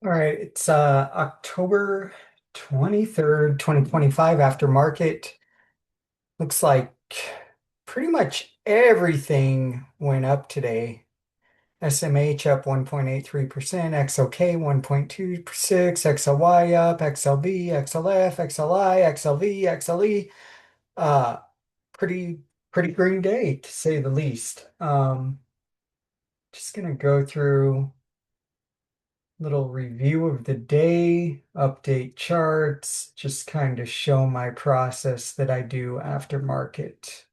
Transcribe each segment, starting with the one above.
All right, it's October 23rd, 2025 after market. Looks like pretty much everything went up today. SMH up 1.83%, XOK 1.26, XLY up, XLB, XLF, XLI, XLV, XLE. Uh pretty pretty green day to say the least. Just gonna go through little review of the day, update charts, just kind of show my process that I do after market.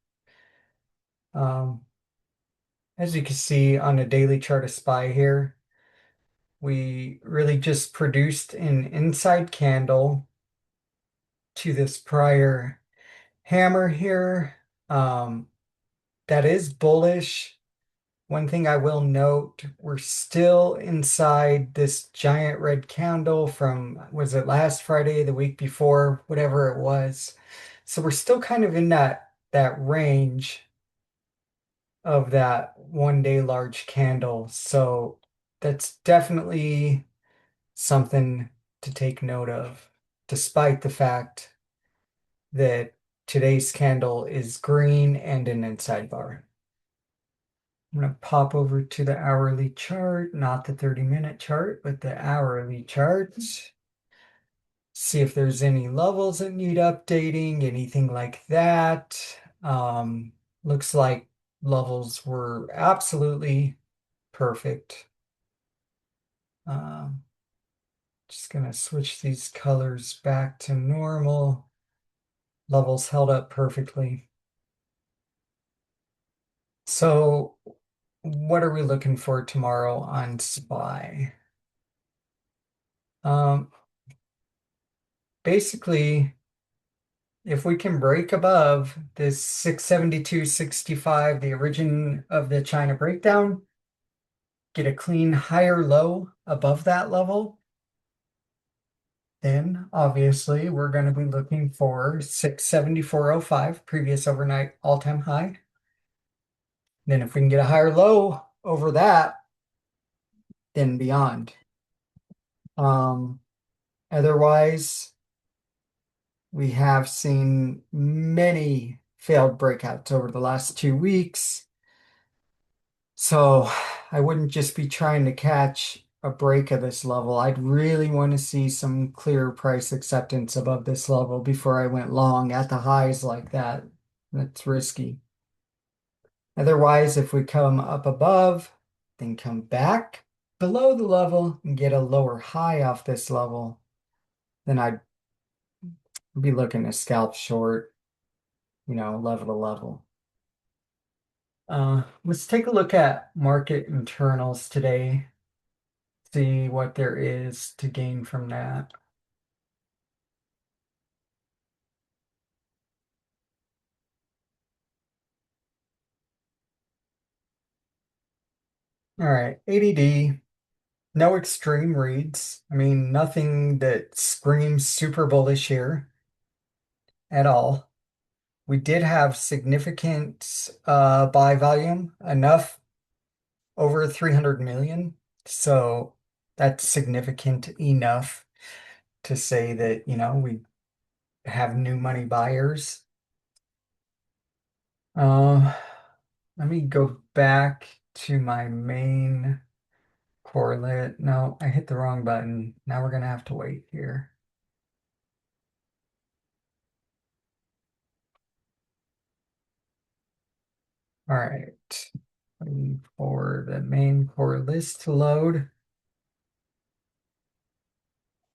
Um, as you can see on the daily chart of SPY here, we really just produced an inside candle to this prior hammer here. Um, that is bullish. One thing I will note, we're still inside this giant red candle from, was it last Friday, the week before, whatever it was. So we're still kind of in that range of that 1 day large candle. So that's definitely something to take note of, despite the fact that today's candle is green and an inside bar. I'm going to pop over to the hourly chart, not the 30-minute chart, but the hourly charts. See if there's any levels that need updating, anything like that. Looks like levels were absolutely perfect. Um, just going to switch these colors back to normal. Levels held up perfectly. So, what are we looking for tomorrow on SPY? Um, Basically, if we can break above this 672.65, the origin of the China breakdown, get a clean higher low above that level, then obviously we're going to be looking for 674.05, previous overnight all-time high. Then if we can get a higher low over that, then beyond. Um, Otherwise, we have seen many failed breakouts over the last 2 weeks. So I wouldn't just be trying to catch a break of this level. I'd really want to see some clear price acceptance above this level before I went long at the highs like that. That's risky. Otherwise, if we come up above, then come back below the level and get a lower high off this level, then I'd be looking to scalp short, level to level. Let's take a look at market internals today. See what there is to gain from that. All right, ADD, no extreme reads. I mean, nothing that screams super bullish here at all. We did have significant buy volume, enough over 300 million. So that's significant enough to say that, we have new money buyers. Uh, Let me go back to my main correlate. No, I hit the wrong button. Now we're gonna have to wait here. All right. Waiting for the main core list to load.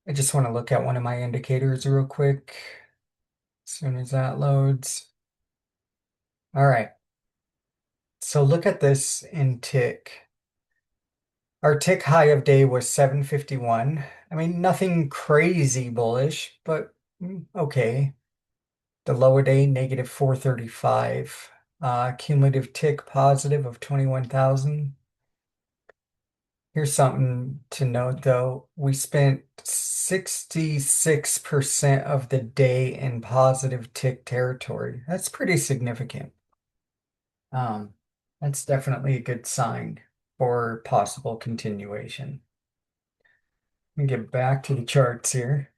I just want to look at one of my indicators real quick. As soon as that loads. All right. So look at this in tick. Our tick high of day was 751. I mean, nothing crazy bullish, but okay. The lower day, negative 435. Cumulative tick positive of 21,000. Here's something to note though. We spent 66% of the day in positive tick territory. That's pretty significant. Um, that's definitely a good sign for possible continuation. Let me get back to the charts here.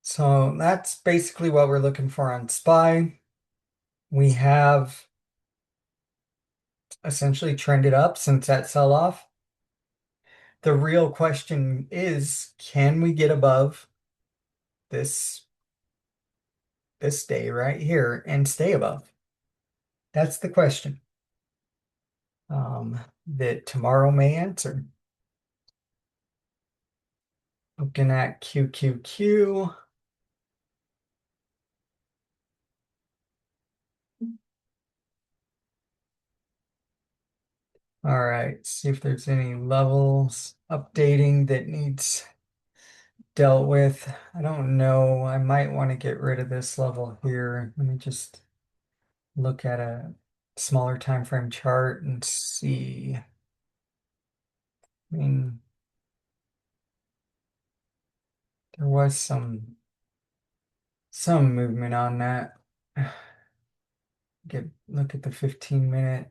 So that's basically what we're looking for on SPY. We have essentially trended up since that sell-off. The real question is, can we get above this this day right here and stay above? That's the question. That tomorrow may answer. Looking at QQQ. All right, see if there's any levels updating that needs dealt with. I don't know. I might want to get rid of this level here. Let me just look at a smaller time frame chart and see. I mean, there was some movement on that. Get look at the 15-minute.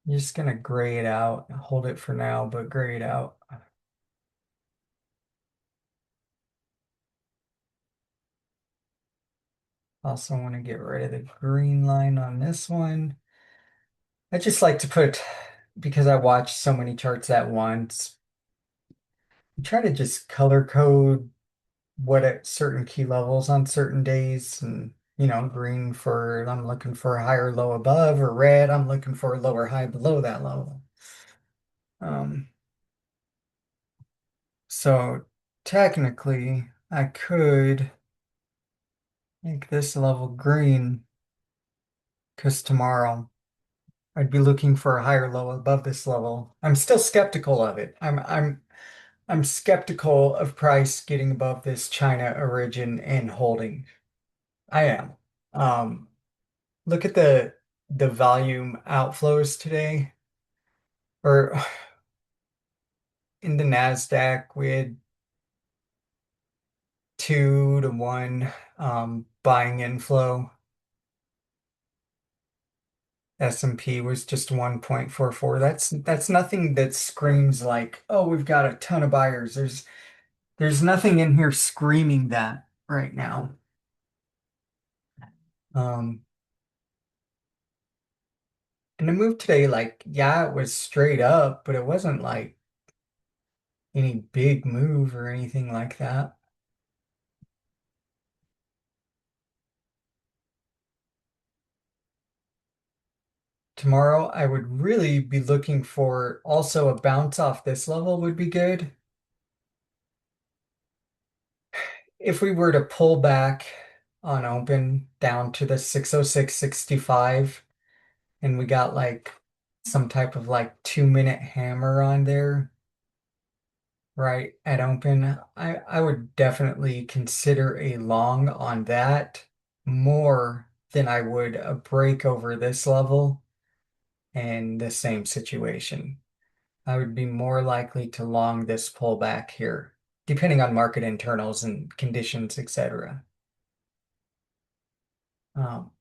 I'm just gonna gray it out. Hold it for now, but gray it out. Also want to get rid of the green line on this one. I just like to put, because I watch so many charts at once, I try to just color code what at certain key levels on certain days. And, green for I'm looking for a higher low above, or red, I'm looking for a lower high below that level. Um, so technically, I could make this level green because tomorrow I'd be looking for a higher low above this level. I'm still skeptical of it. I'm skeptical of price getting above this China origin and holding. I am. Um, Look at the volume outflows today, or in the NASDAQ, we had 2 to 1 buying inflow. S&P was just 1.44. That's nothing that screams like, oh, we've got a ton of buyers. There's nothing in here screaming that right now. Um, and the move today, like, yeah, it was straight up, but it wasn't like any big move or anything like that. Tomorrow, I would really be looking for also a bounce off this level would be good. If we were to pull back on open down to the 606.65 and we got like some type of like 2-minute hammer on there, right at open, I would definitely consider a long on that more than I would a break over this level in the same situation. I would be more likely to long this pullback here, depending on market internals and conditions, etc. Um,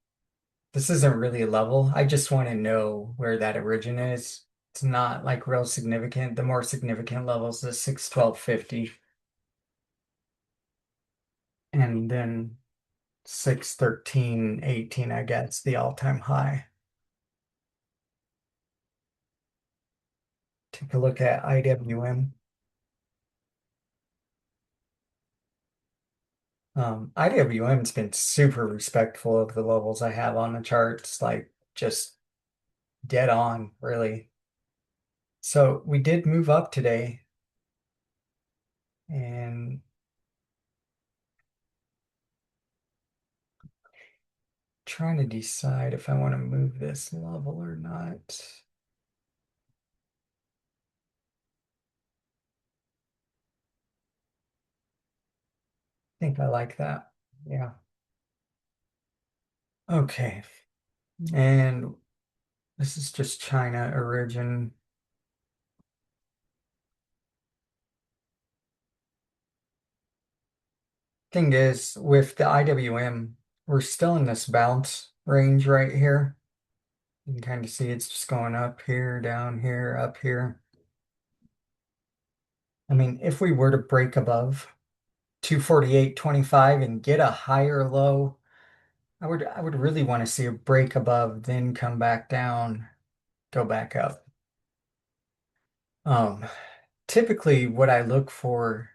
this isn't really a level. I just want to know where that origin is. It's not like real significant. The more significant levels is 612.50 and then 613.18, I guess, the all-time high. Take a look at IWM. IWM's been super respectful of the levels I have on the charts, like just dead on, really. So we did move up today and trying to decide if I want to move this level or not. I think I like that. Yeah. Okay. And this is just China origin. Thing is, with the IWM, we're still in this bounce. range right here. You can kind of see it's just going up here, down here, up here. I mean, if we were to break above 248.25 and get a higher low, I would really want to see a break above, then come back down, go back up. Um, Typically what I look for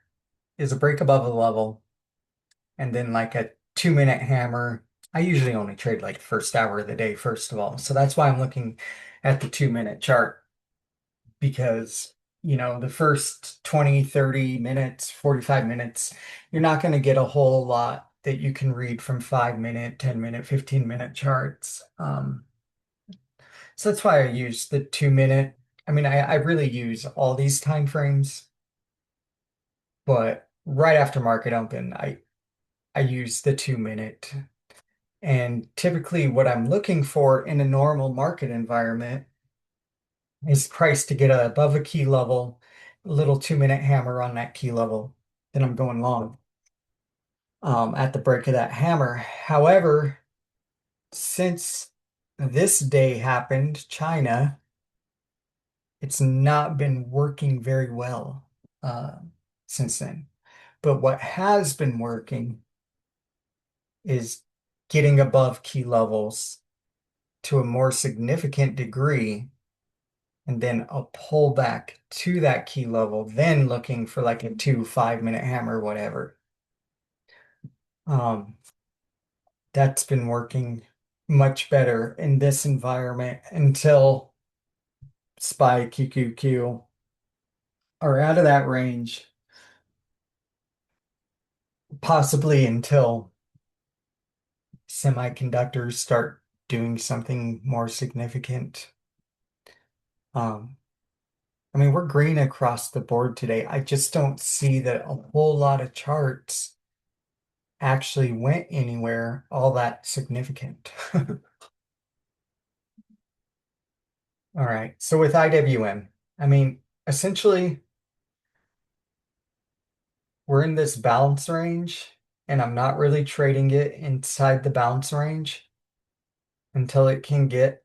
is a break above a level and then like a 2 minute hammer. I usually only trade like the first hour of the day, first of all. So that's why I'm looking at the 2 minute chart because, the first 20, 30 minutes, 45 minutes, you're not going to get a whole lot that you can read from 5 minute, 10 minute, 15 minute charts. So that's why I use the 2 minute. I mean, I really use all these time frames, but right after market open, I use the 2 minute. And typically, what I'm looking for in a normal market environment is price to get above a key level, a little 2 minute hammer on that key level. Then I'm going long at the break of that hammer. However, since this day happened, China, it's not been working very well since then. But what has been working is getting above key levels to a more significant degree and then a pullback to that key level, then looking for like a 5 minute hammer, whatever. Um, that's been working much better in this environment until SPY QQQ are out of that range, possibly until semiconductors start doing something more significant. Um, I mean, we're green across the board today. I just don't see that a whole lot of charts actually went anywhere all that significant. All right. So with IWM, I mean, essentially, we're in this balance range, and I'm not really trading it inside the balance range until it can get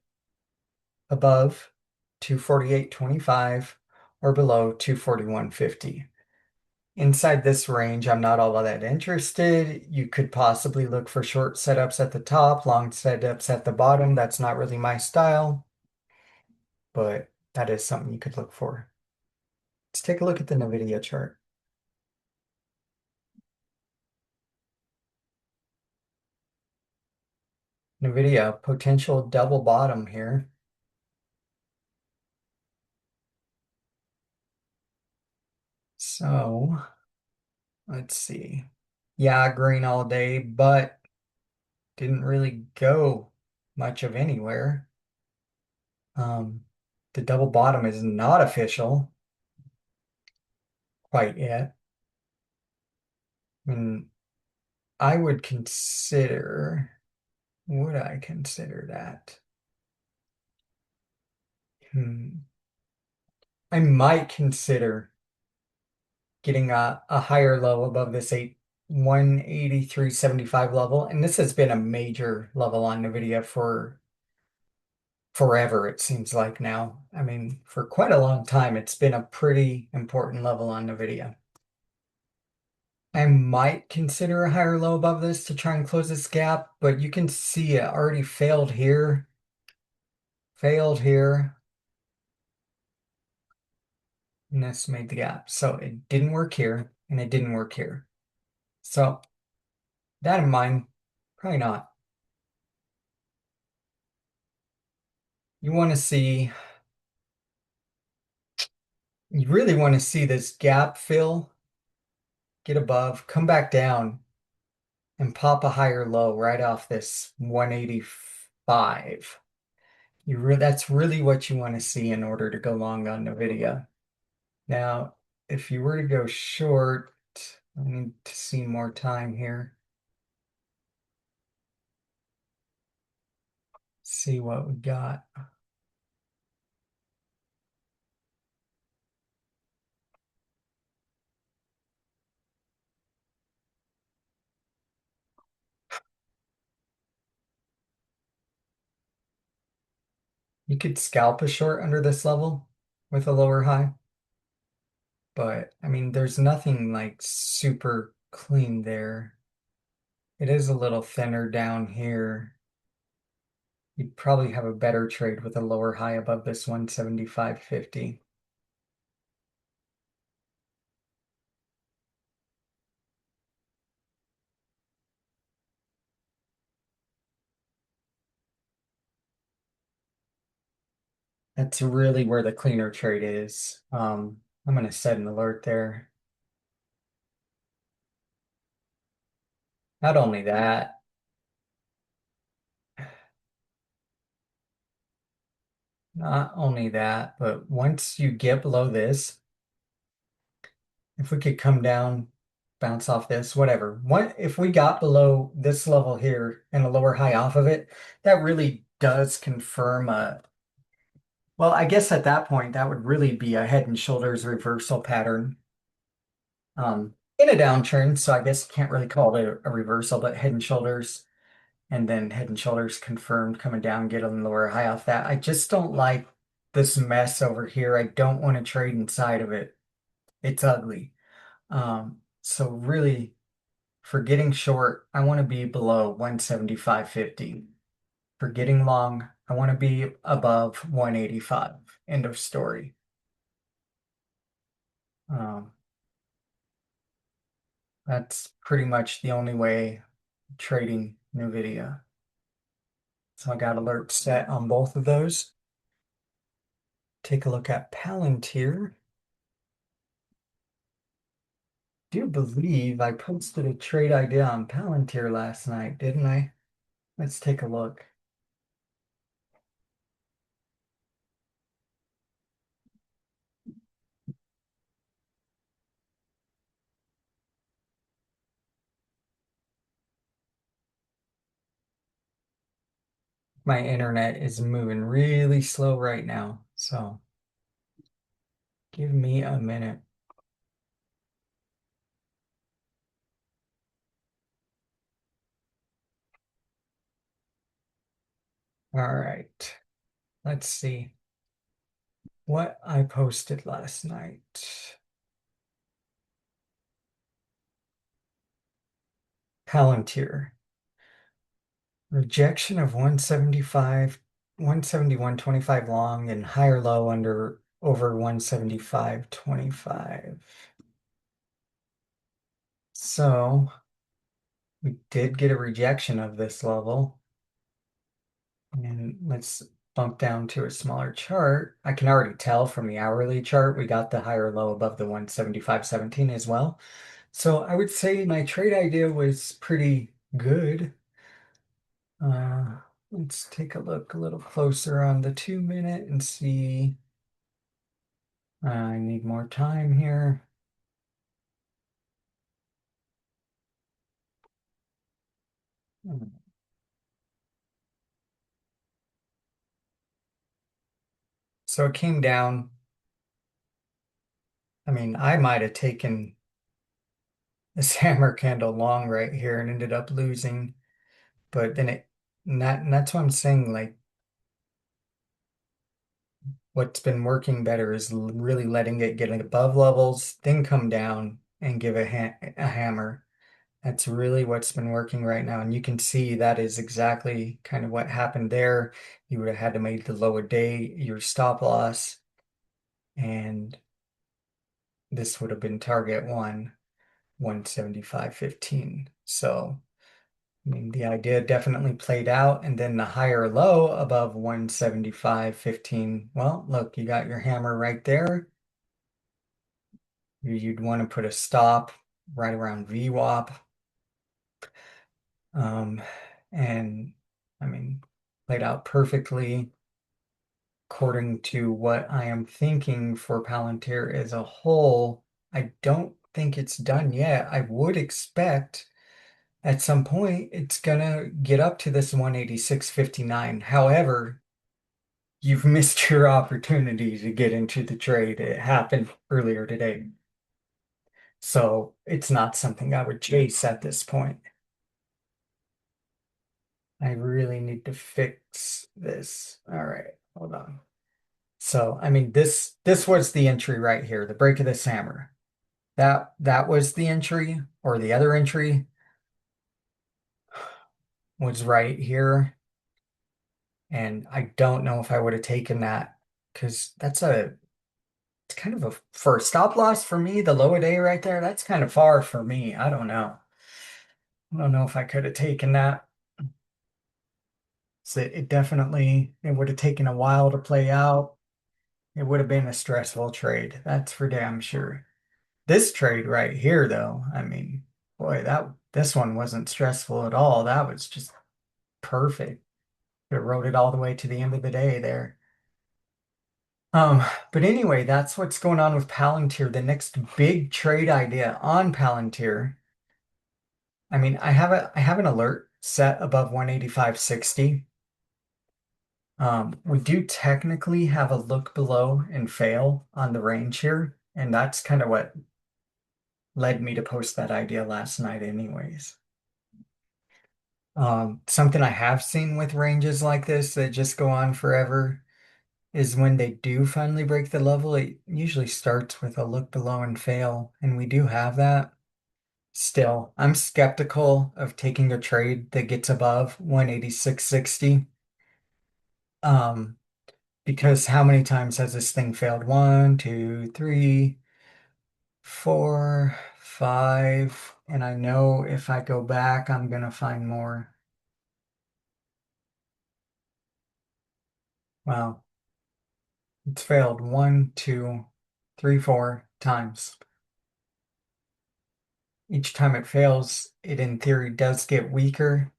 above 248.25 or below 241.50. Inside this range, I'm not all that interested. You could possibly look for short setups at the top, long setups at the bottom. That's not really my style, but that is something you could look for. Let's take a look at the NVDA chart. NVIDIA, potential double bottom here. So let's see. Yeah, green all day, but didn't really go much of anywhere. Um, the double bottom is not official quite yet. I mean, I would I consider that? Hmm. I might consider getting a higher low above this 183.75 level. And this has been a major level on NVIDIA for forever, it seems like now. I mean, for quite a long time, it's been a pretty important level on NVIDIA. I might consider a higher low above this to try and close this gap, but you can see it already failed here, and this made the gap. So it didn't work here, and it didn't work here. So that in mind, probably not. You want to see, you really want to see this gap fill, get above, come back down, and pop a higher low right off this 185. That's really what you want to see in order to go long on NVIDIA. Now, if you were to go short, I need to see more time here. See what we got. You could scalp a short under this level with a lower high, but I mean, there's nothing like super clean there. It is a little thinner down here. You'd probably have a better trade with a lower high above this 175.50. That's really where the cleaner trade is. I'm going to set an alert there. Not only that, but once you get below this, if we could come down, bounce off this, whatever. What if we got below this level here and a lower high off of it, that really does confirm well, I guess at that point that would really be a head and shoulders reversal pattern. In a downturn, so I guess you can't really call it a reversal, but head and shoulders, and then head and shoulders confirmed coming down, get a lower high off that. I just don't like this mess over here. I don't want to trade inside of it. It's ugly. So really for getting short, I want to be below 175.50. For getting long, I want to be above 185. End of story. Um, that's pretty much the only way trading NVDA. So I got alerts set on both of those. Take a look at Palantir. Do believe I posted a trade idea on Palantir last night, didn't I? Let's take a look. My internet is moving really slow right now, so give me a minute. All right, let's see what I posted last night. Palantir. Rejection of 175, 171.25 long and higher low under over 175.25. So we did get a rejection of this level. And let's bump down to a smaller chart. I can already tell from the hourly chart, we got the higher low above the 175.17 as well. So I would say my trade idea was pretty good. Uh, let's take a look a little closer on the 2 minute and see. I need more time here. So it came down. I mean, I might have taken this hammer candle long right here and ended up losing, but then and that's what I'm saying. Like, what's been working better is really letting it get above levels, then come down and give a hammer. That's really what's been working right now. And you can see that is exactly kind of what happened there. You would have had to make the lower day your stop loss, and this would have been target one, 175.15. So, I mean, the idea definitely played out. And then the higher low above 175.15. Well, look, you got your hammer right there. You'd want to put a stop right around VWAP. Um, and I mean, played out perfectly according to what I am thinking for Palantir as a whole. I don't think it's done yet. I would expect at some point it's gonna get up to this 186.59. However, you've missed your opportunity to get into the trade. It happened earlier today. So it's not something I would chase at this point. I really need to fix this. All right. Hold on. So, I mean, this was the entry right here, the break of this hammer. That was the entry, or the other entry was right here. And I don't know if I would have taken that because it's kind of a for a stop loss for me, the low a day right there, that's kind of far for me. I don't know. I don't know if I could have taken that. So it definitely it would have taken a while to play out. It would have been a stressful trade. That's for damn sure. This trade right here, though, I mean, boy, that this one wasn't stressful at all. That was just perfect. It rode it all the way to the end of the day there. Um, but anyway, that's what's going on with Palantir. The next big trade idea on Palantir. I mean, I have an alert set above 185.60. We do technically have a look below and fail on the range here, and that's kind of what led me to post that idea last night anyways. Something I have seen with ranges like this that just go on forever is when they do finally break the level, it usually starts with a look below and fail, and we do have that. Still, I'm skeptical of taking a trade that gets above 186.60. Um, because how many times has this thing failed? One, two, three, four, five, and I know if I go back, I'm gonna find more. Wow, it's failed one, two, three, four times. Each time it fails, it in theory does get weaker.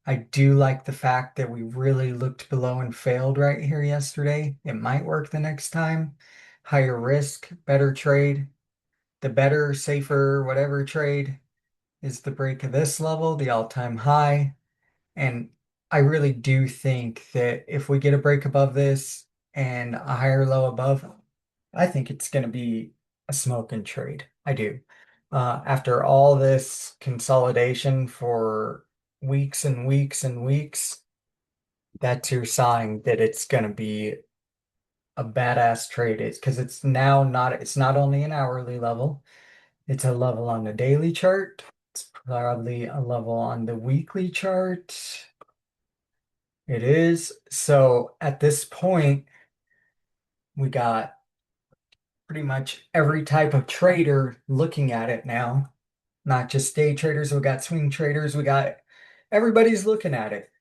I do like the fact that we really looked below and failed right here yesterday. It might work the next time. Higher risk, better trade. The better, safer, whatever trade is the break of this level, the all-time high. And I really do think that if we get a break above this and a higher low above, I think it's going to be a smoke and trade. I do. After all this consolidation for weeks and weeks and weeks, that's your sign that it's going to be a badass trade. It's because it's not only an hourly level, it's a level on the daily chart. It's probably a level on the weekly chart. It is. So at this point, we got pretty much every type of trader looking at it now. Not just day traders, we got swing traders, we got everybody's looking at it.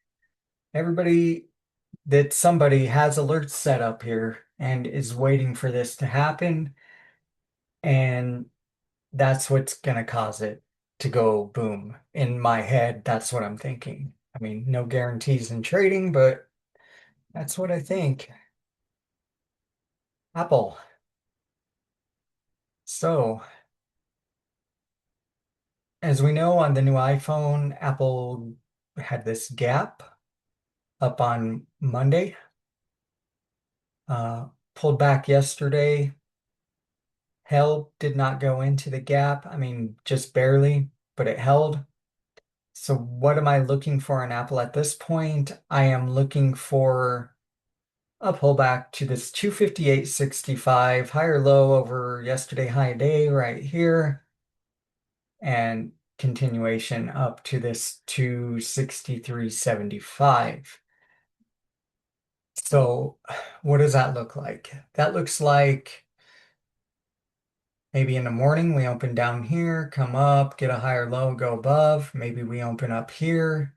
Everybody that somebody has alerts set up here and is waiting for this to happen. And that's what's gonna cause it to go boom. In my head, that's what I'm thinking. I mean, no guarantees in trading, but that's what I think. Apple. So, as we know on the new iPhone, Apple had this gap up on Monday, pulled back yesterday, held, did not go into the gap. I mean, just barely, but it held. So what am I looking for in Apple at this point? I am looking for a pullback to this 258.65, higher low over yesterday high day right here, and continuation up to this 263.75. So what does that look like? That looks like maybe in the morning we open down here, come up, get a higher low, go above. Maybe we open up here,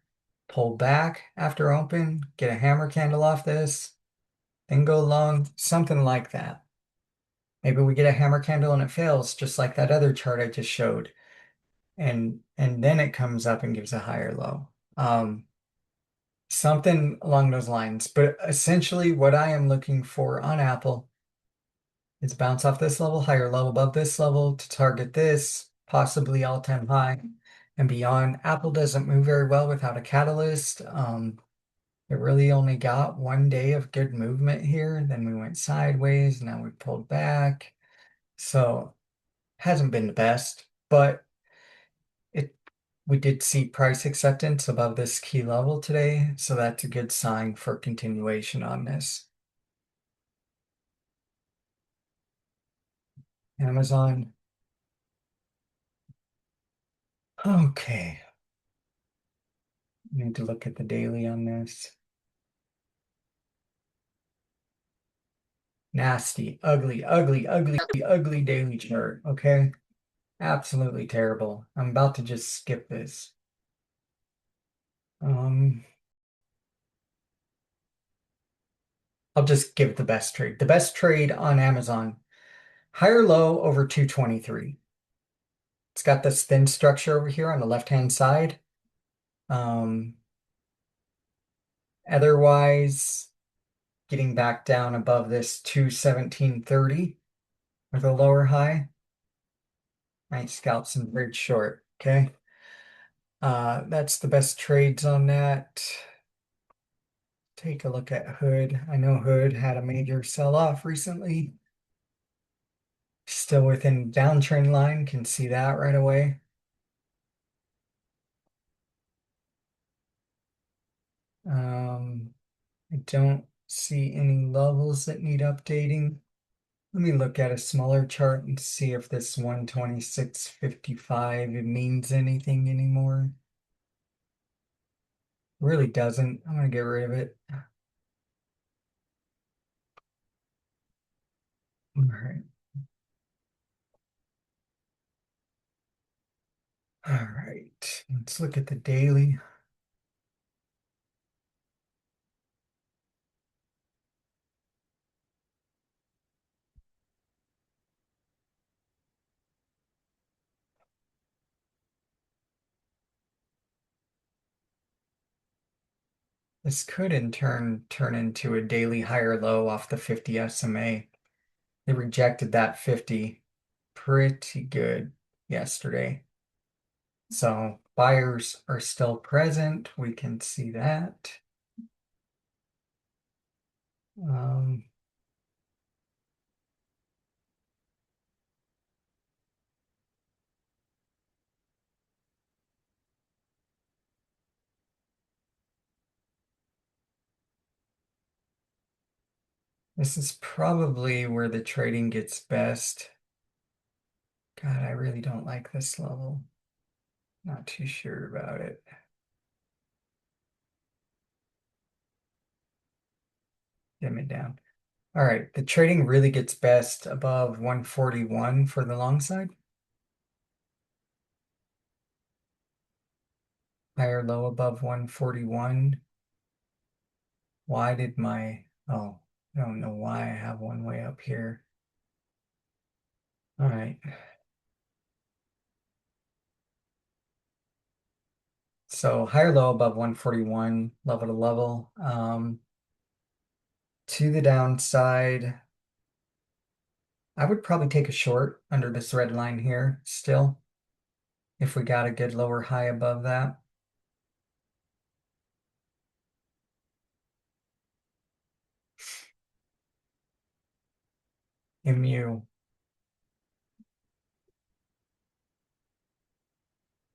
pull back after open, get a hammer candle off this, then go long, something like that. Maybe we get a hammer candle and it fails, just like that other chart I just showed. And then it comes up and gives a higher low. Something along those lines. But essentially what I am looking for on Apple is bounce off this level, higher level above this level to target this, possibly all-time high and beyond. Apple doesn't move very well without a catalyst. It really only got one day of good movement here. Then we went sideways. Now we pulled back. So hasn't been the best, but it we did see price acceptance above this key level today. So that's a good sign for continuation on this. Amazon. Okay. Need to look at the daily on this. Nasty, ugly, ugly, ugly, ugly daily chart. Okay. Absolutely terrible. I'm about to just skip this. Um, I'll just give the best trade. The best trade on Amazon. Higher low over 223. It's got this thin structure over here on the left-hand side. Um, Otherwise, getting back down above this 217.30 with a lower high. Nice scalps and bridge short. Okay. That's the best trades on that. Take a look at Hood. I know Hood had a major sell-off recently. Still within downtrend line, can see that right away. I don't see any levels that need updating. Let me look at a smaller chart and see if this 126.55 it means anything anymore. Really doesn't. I'm gonna get rid of it. All right. All right. Let's look at the daily. This could in turn turn into a daily higher low off the 50 SMA. They rejected that 50 pretty good yesterday. So buyers are still present. We can see that. Um, this is probably where the trading gets best. God, I really don't like this level. Not too sure about it. Dim it down. All right, the trading really gets best above 141 for the long side. Higher low above 141. Why did oh, I don't know why I have one way up here. All right. So higher low above 141, level to level. To the downside, I would probably take a short under this red line here still, if we got a good lower high above that. MU.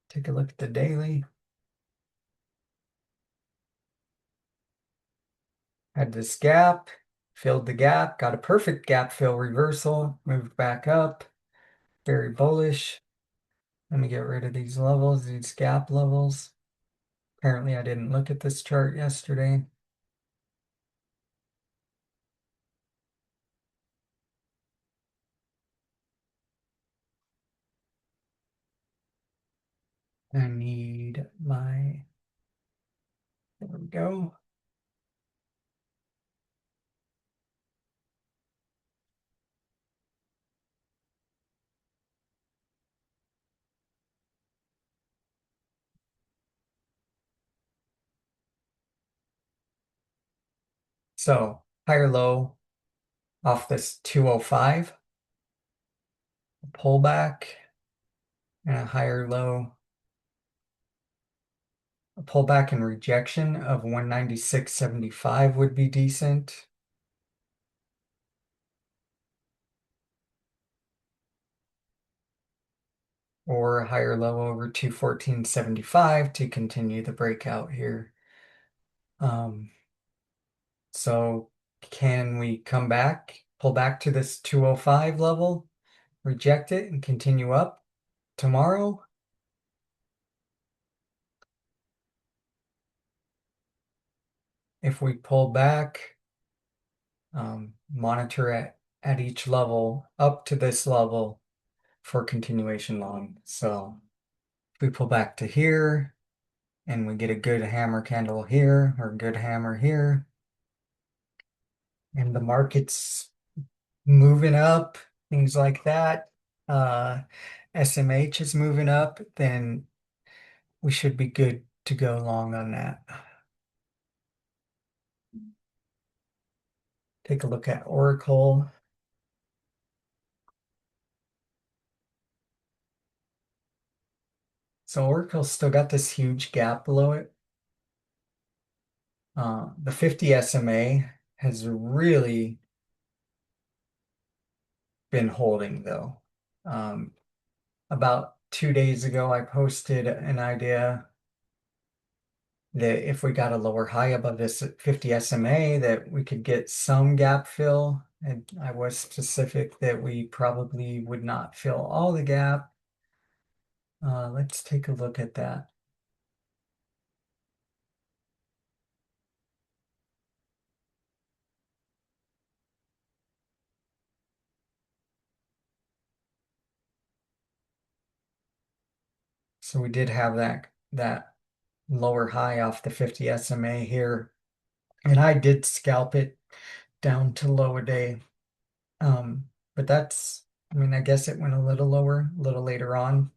Take a look at the daily. Had this gap, filled the gap, got a perfect gap fill reversal, moved back up, very bullish. Let me get rid of these levels, these gap levels. Apparently I didn't look at this chart yesterday. I need my, there we go. So higher low off this 205, pullback, and a higher low, a pullback and rejection of 196.75 would be decent. Or a higher low over 214.75 to continue the breakout here. So can we come back, pull back to this 205 level reject it and continue up tomorrow. If we pull back, monitor at each level up to this level for continuation long. So if we pull back to here and we get a good hammer candle here or a good hammer here, and the market's moving up, things like that, SMH is moving up, then we should be good to go long on that. Take a look at Oracle. So Oracle's still got this huge gap below it. The 50 SMA has really been holding though. Um, about 2 days ago, I posted an idea that if we got a lower high above this 50 SMA, that we could get some gap fill. And I was specific that we probably would not fill all the gap. Let's take a look at that. So we did have that lower high off the 50 SMA here, and I did scalp it down to low a day. But that's, I mean, I guess it went a little lower, a little later on,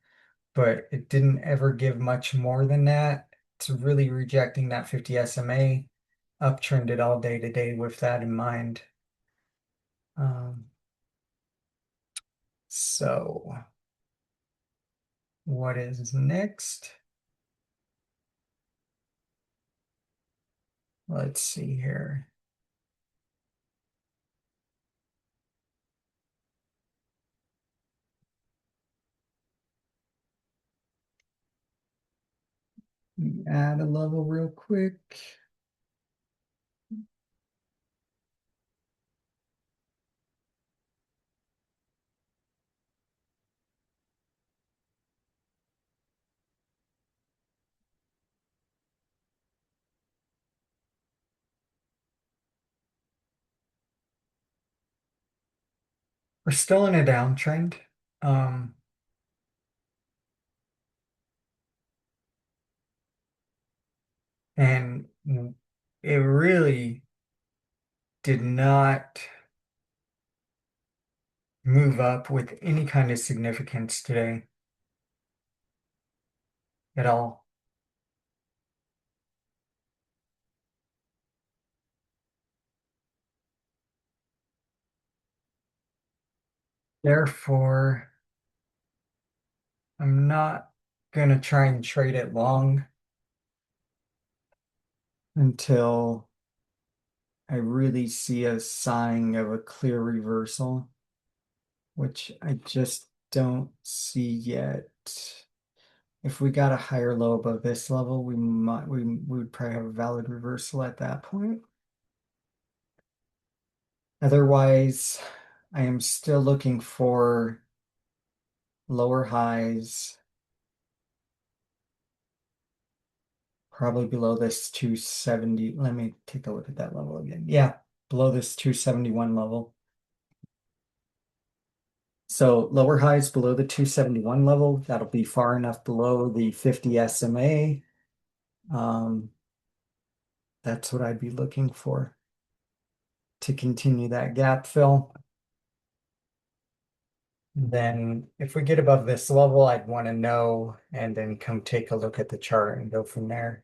but it didn't ever give much more than that. It's really rejecting that 50 SMA, uptrended all day today with that in mind. Um, so what is next? Let's see here. Add a level real quick. We're still in a downtrend. Um, and it really did not move up with any kind of significance today at all. Therefore, I'm not going to try and trade it long until I really see a sign of a clear reversal, which I just don't see yet. If we got a higher low above this level, we would probably have a valid reversal at that point. Otherwise, I am still looking for lower highs, probably below this 270. Let me take a look at that level again. Yeah, below this 271 level. So lower highs below the 271 level, that'll be far enough below the 50 SMA. That's what I'd be looking for to continue that gap fill. Then if we get above this level, I'd want to know and then come take a look at the chart and go from there.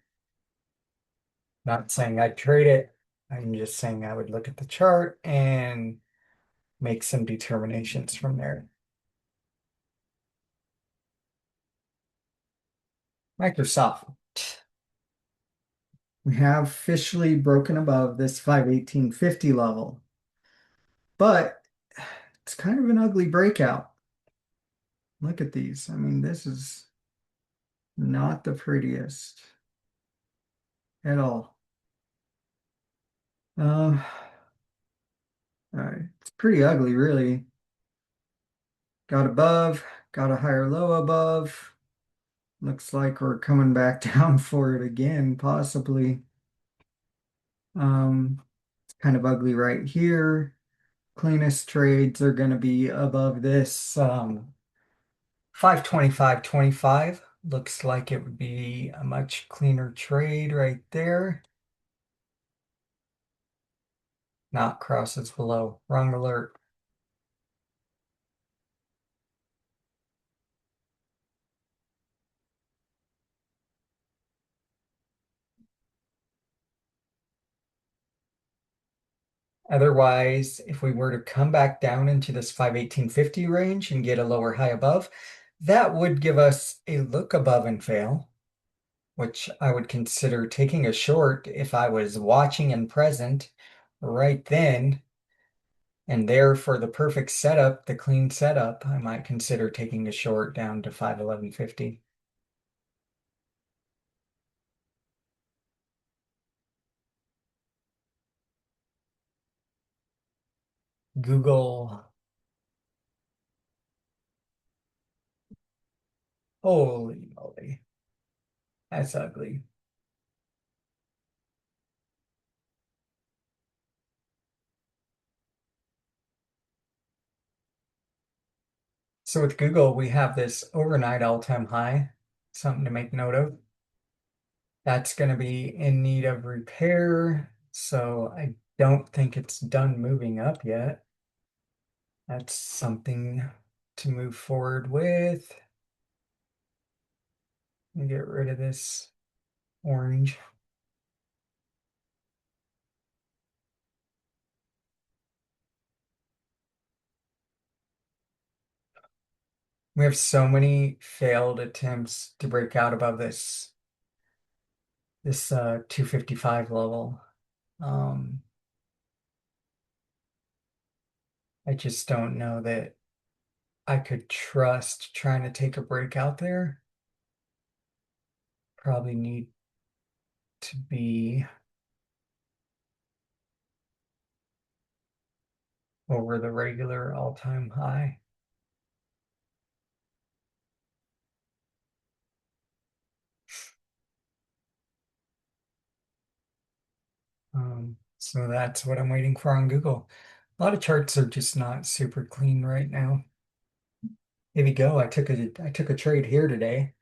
Not saying I'd trade it. I'm just saying I would look at the chart and make some determinations from there. Microsoft. We have officially broken above this 518.50 level, but it's kind of an ugly breakout. Look at these. I mean, this is not the prettiest at all. All right. It's pretty ugly, really. got above, got a higher low above. Looks like we're coming back down for it again, possibly. It's kind of ugly right here. Cleanest trades are going to be above this 525.25. Looks like it would be a much cleaner trade right there. Not crosses below. Wrong alert. Otherwise, if we were to come back down into this 518.50 range and get a lower high above, that would give us a look above and fail, which I would consider taking a short if I was watching and present right then and there for the perfect setup, the clean setup. I might consider taking a short down to 511.50. Google, holy moly, that's ugly. So with Google, we have this overnight all-time high, something to make note of. That's going to be in need of repair, so I don't think it's done moving up yet. That's something to move forward with. Let me get rid of this orange. We have so many failed attempts to break out above this 255 level. Um, I just don't know that I could trust trying to take a break out there. Probably need to be over the regular all-time high. So that's what I'm waiting for on Google. A lot of charts are just not super clean right now. Here we go. I took a trade here today.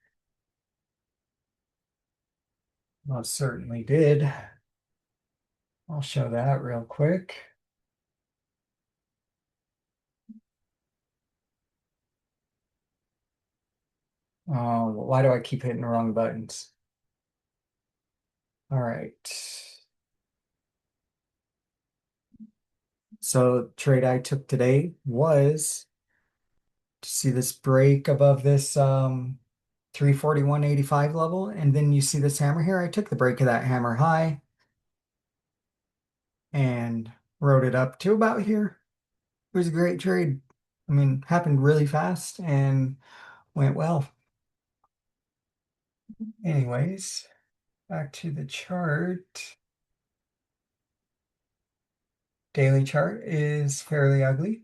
Most certainly did. I'll show that real quick. Why do I keep hitting the wrong buttons? All right. So trade I took today was to see this break above this 341.85 level, and then you see this hammer here. I took the break of that hammer high and rode it up to about here. It was a great trade. I mean, happened really fast and went well. Anyways, back to the chart. Daily chart is fairly ugly.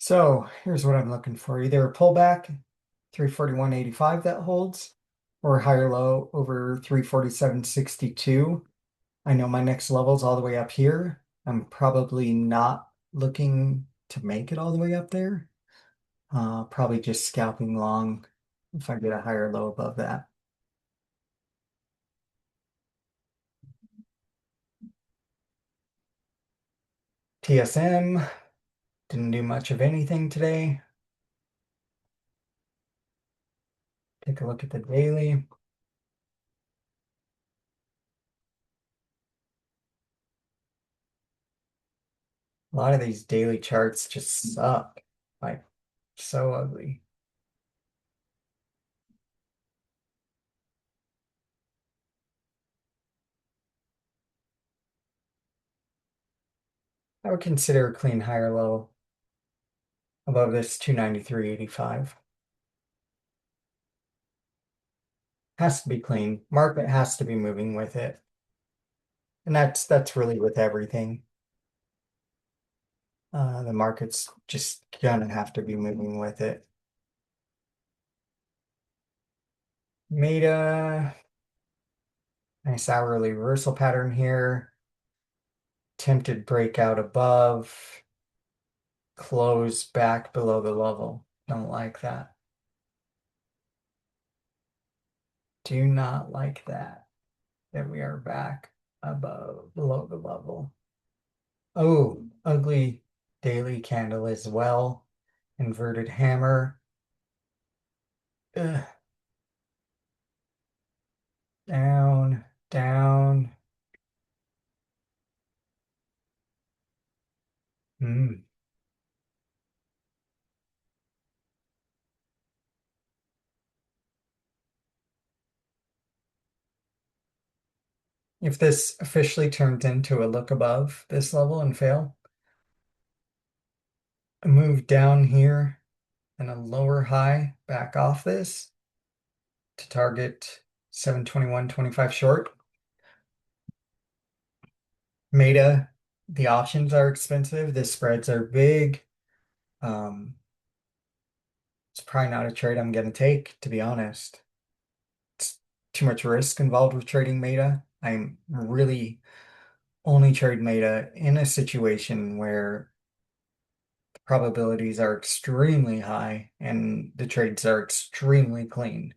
So here's what I'm looking for. Either a pullback, 341.85 that holds, or higher low over 347.62. I know my next level's all the way up here. I'm probably not looking to make it all the way up there. Probably just scalping long if I get a higher low above that. TSM didn't do much of anything today. Take a look at the daily. A lot of these daily charts just suck. Like, so ugly. I would consider a clean higher low above this 293.85. Has to be clean. Market has to be moving with it. And that's really with everything. The market's just gonna have to be moving with it. Made a nice hourly reversal pattern here. Attempted breakout above, close back below the level. Don't like that. Do not like that. That we are back above, below the level. Oh, ugly daily candle as well. Inverted hammer. Ugh. Down, down. Hmm. If this officially turns into a look above this level and fail, a move down here and a lower high back off this to target 721.25 short. Meta, the options are expensive. The spreads are big. Um, it's probably not a trade I'm going to take, to be honest. It's too much risk involved with trading Meta. I'm really only trade Meta in a situation where the probabilities are extremely high and the trades are extremely clean.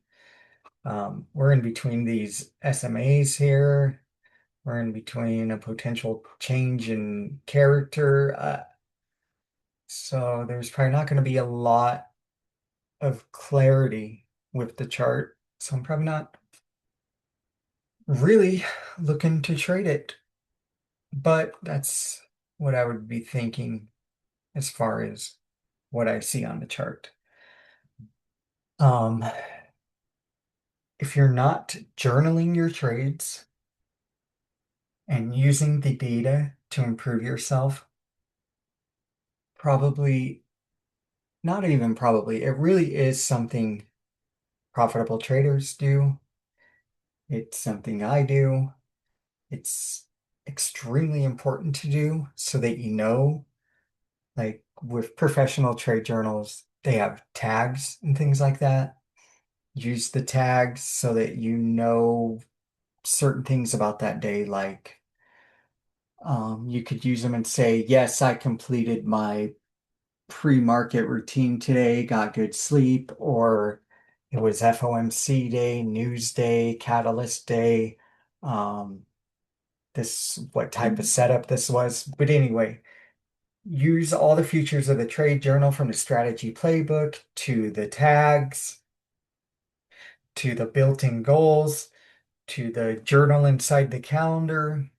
We're in between these SMAs here. We're in between a potential change in character. So there's probably not going to be a lot of clarity with the chart. So I'm probably not really looking to trade it. But that's what I would be thinking as far as what I see on the chart. Um, if you're not journaling your trades and using the data to improve yourself, probably, not even probably, it really is something profitable traders do. It's something I do. It's extremely important to do so that you know, like with professional trade journals, they have tags and things like that. Use the tags so that you know certain things about that day, like you could use them and say, yes, I completed my pre-market routine today, got good sleep, or it was FOMC day, news day, catalyst day. Um, this what type of setup this was. But anyway, use all the features of the trade journal from the strategy playbook to the tags to the built-in goals to the journal inside the calendar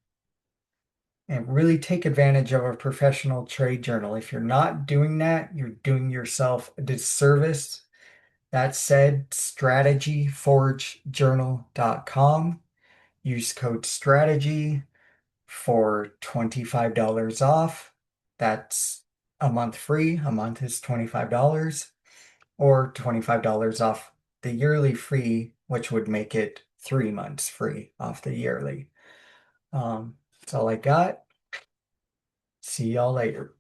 and really take advantage of a professional trade journal. If you're not doing that, you're doing yourself a disservice. That said, strategyforgejournal.com. Use code strategy for $25 off. That's a month free. A month is $25 or $25 off the yearly free, which would make it 3 months free off the yearly. That's all I got. See y'all later.